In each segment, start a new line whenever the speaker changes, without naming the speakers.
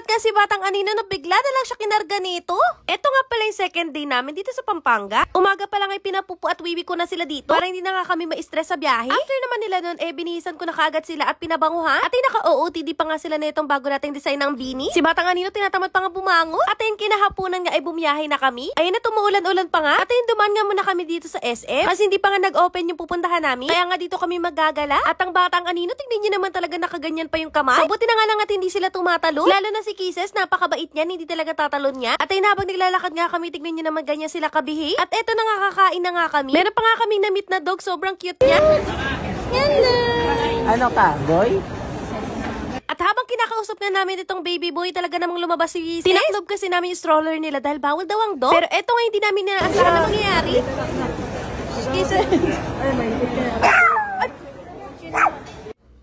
gulat nga si Batang Anino na bigla na lang siya kinarga nito. Eto nga pala yung second day namin dito sa Pampanga. Umaga pa lang ay pinapupo at wiwi ko na sila dito para hindi na nga kami ma-stress sa biyahe. After naman nila nun, binihisan ko na kaagad sila at pinabanguhan. At ay naka-OOTD pa nga sila na itong bago nating design ng beanie. Si Batang Anino tinatamad pa nga bumango. At ayun kinahaponan nga ay bumiyahe na kami. Ayun na tumuulan-ulan pa nga. At ayun dumaan nga muna kami dito sa SM. Kasi hindi pa nga nag-open yung pupuntahan namin. Kaya nga dito kami magagala. At ang Batang Anino, tingnan niyo naman talaga nakaganyan pa yung kamay. Mabuti na nga lang at hindi sila tumatalo. Lalo na si Kisses, napakabait niyan, hindi talaga tatalon niya. At ayun habang naglalakad nga kami, tignan niyo naman ganyan sila kabihi. At eto na nga kakain na nga kami. Meron pa nga kaming na-meet na dog, sobrang cute niya. Hello!
Ano ka, boy?
At habang kinakausap na namin itong baby boy, talaga namang lumabas si Kisses. Tinaklob kasi namin yung stroller nila dahil bawal daw ang dog. Pero eto nga hindi namin naasahan na mangyayari. Kisses!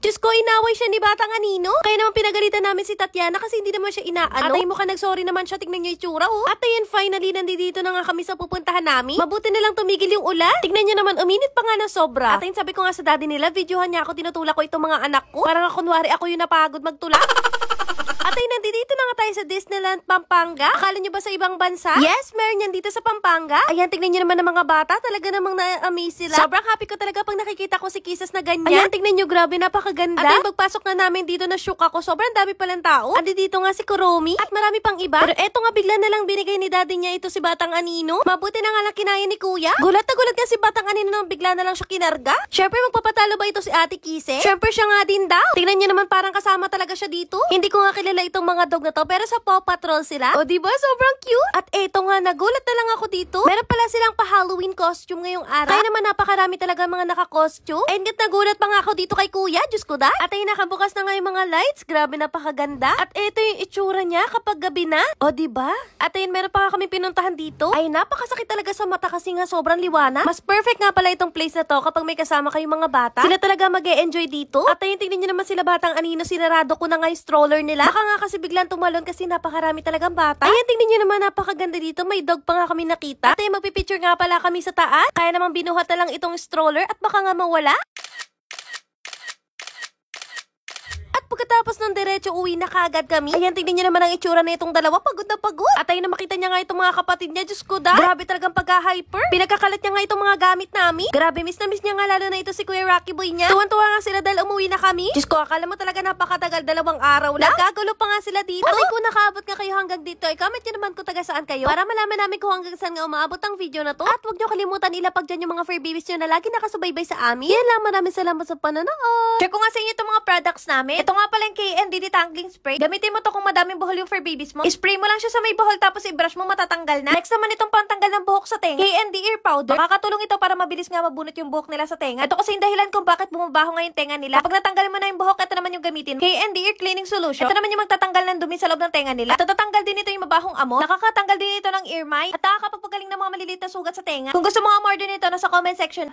Diyos ko, inaway siya ni Batang Anino. Kaya naman pinagalitan namin si Tatiana kasi hindi naman siya inaano. At ay mukha nag-sorry naman siya, tignan niyo yung itsura, oh. At ayun, finally, nandito na nga kami sa pupuntahan namin. Mabuti na lang tumigil yung ulan. Tignan niyo naman, uminit pa nga ng sobra. At ayun, sabi ko nga sa daddy nila, videohan niya ako, tinutulak ko itong mga anak ko. Parang kunwari ako yung napagod magtulak. At ay, nandito na nga tayo sa Disneyland Pampanga. Akala nyo ba sa ibang bansa? Yes, meron yan dito sa Pampanga. Ayan, tignan nyo naman ng mga bata. Talaga namang na-amaze sila. Sobrang happy ko talaga pag nakikita ko si Kisses na ganyan. Ayan, tignan nyo, grabe, napakaganda. At ay, pagpasok na namin dito na shook ako. Sobrang dami palang tao. Andi dito nga si Kuromi. At marami pang iba. Pero eto nga, bigla na lang binigay ni daddy niya ito si Batang Anino. Mabuti na nga lang kinaya ni Kuya. Gulat na gulat nga si Batang Anino nang bigla na lang siya kinarga. Syempre, magpapatalo ba ito si Ate Kisses? Syempre, siya nga din daw. Tignan nyo naman, parang kasama talaga siya dito. Hindi ko nga kilala itong mga dog na to, pero sa Paw Patrol sila. O diba, sobrang cute. At eto nga, nagulat na lang ako dito. Meron pala silang pa-Halloween costume ngayong araw. Kaya naman napakarami talaga mga naka-costume. And nagulat pa nga ako dito kay Kuya, Diyos ko da. At ay nakabukas na nga yung mga lights. Grabe, napakaganda. At eto yung itsura niya kapag gabi na. O diba? At ayun, meron pa nga kami pinuntahan dito. Ay, napakasakit talaga sa mata kasi nga sobrang liwanag. Mas perfect nga pala itong place na to kapag may kasama kayong mga bata. Sila talaga mag-e-enjoy dito. At ayun, tignan nyo naman sila Batang Anino, sinarado ko na nga yung stroller nila. Baka nga kasi biglang tumalon kasi napakarami talagang bata. Ayan, tingnan nyo naman, napakaganda dito. May dog pa nga kami nakita. At magpipicture nga pala kami sa taas. Kaya namang binuhat na lang itong stroller at baka nga mawala. Pagkatapos ng diretso, uwi na kaagad kami. Ayan, tignan niyo naman ang itsura na itong dalawa. Pagod na pagod. At ayun na makita niya nga itong mga kapatid niya. Diyos ko da. Grabe talagang pagka-hyper. Pinagkakalat niya nga itong mga gamit namin. Grabe, miss na miss niya nga lalo na ito si Kuya Rocky Boy niya. Tuwan-tuwa nga sila dahil umuwi na kami. Diyos ko, akala mo talaga napakatagal, 2 araw lang. Nagkagulo pa nga sila dito. At ay kung nakaabot nga kayo hanggang dito, comment niyo naman kung taga saan kayo para malaman namin kung hanggang saan nga umaabot ang video na to. At huwag niyo kalimutan ilapag dyan yung mga fur babies niyo na lagi nakasubaybay sa amin. Yan lang, maraming salamat sa panonood. Share ko nga sa inyo itong mga products namin. Ito nga pala yung KND Detangling Spray. Gamitin mo to kung madaming buhol yung fur babies mo. Spray mo lang siya sa may buhol tapos i-brush mo, matatanggal na. Next naman itong pantanggal ng buhok sa tenga. KND Ear Powder. Makakatulong ito para mabilis nga mabunot yung buhok nila sa tenga. Ito kasi yung dahilan kung bakit bumabaho nga yung tenga nila. Kapag natanggal mo na yung buhok, ito naman yung gamitin. KND Ear Cleaning Solution. Ito naman yung magtatanggal ng dumi sa loob ng tenga nila. At tatanggal din ito yung mabahong amo. Nakakatanggal din ito ng ear mite. At nakakapagpagaling ng mga maliliit na sugat sa tenga. Kung gusto mo umorder nito, nasa comment section.